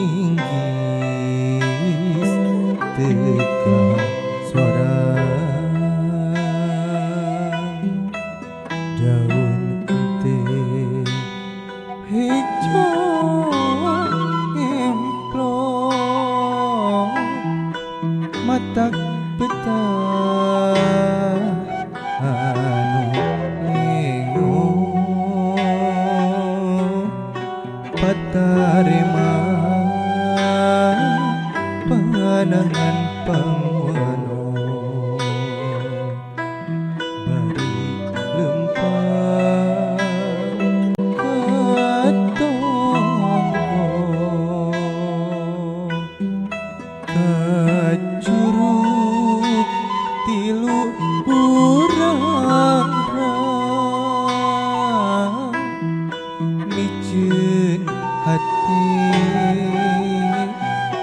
linggis teka suara daun teh hijau emplok mata betah anu lengo patarema panangan pangwano bari lempang katonggo kacurug tilu urang miceun hati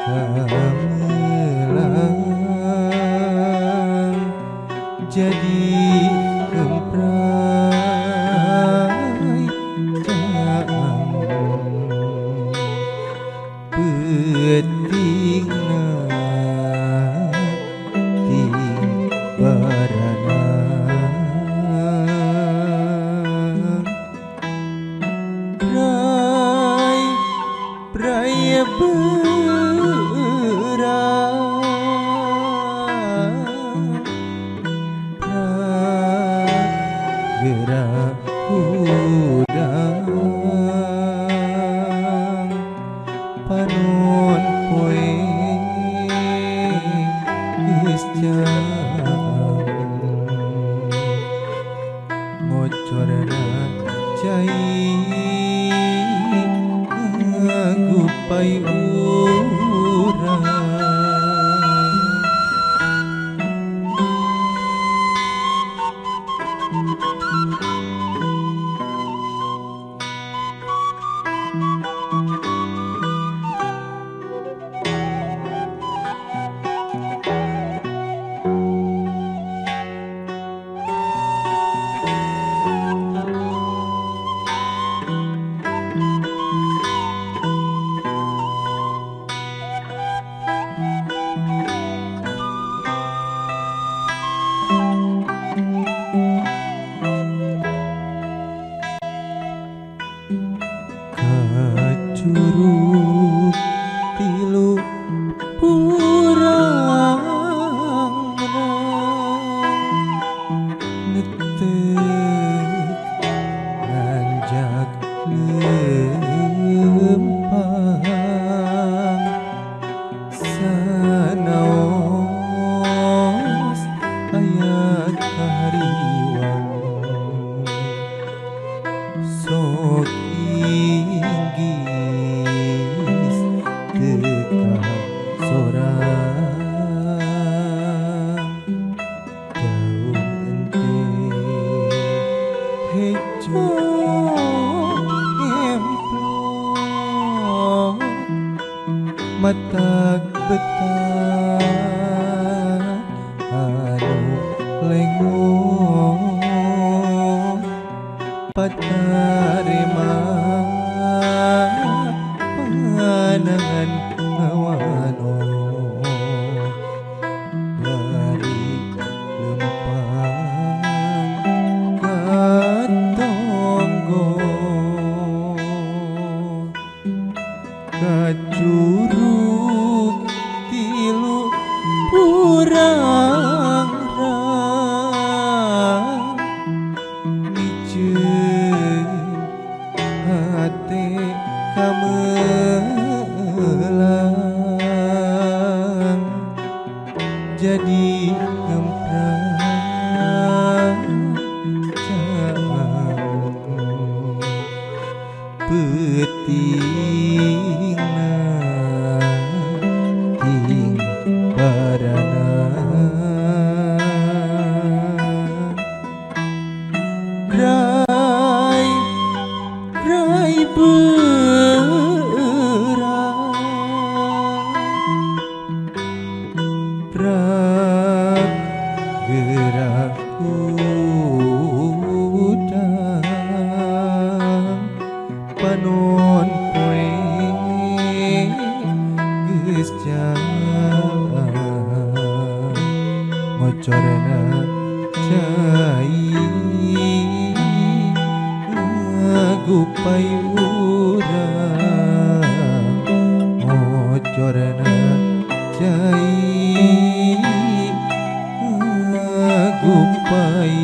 kamelang jadi kemprai caang petingna barana prai gerak udang panon poe geus ngocorna cai ngagupai urang kacurug tilu purang netek nganjak lempang sanaos aya kahariwang sok linggis teka sorang daun teh hijau emplok mata betah anu lengo patarema panangan ngawano bari lempang katonggo kacurug tilu purang miceun hate kamelang jadi ngemprak caang petingna ting barana rai berang gerak udang panon poe parana cai gupai urang mocorna cai gupai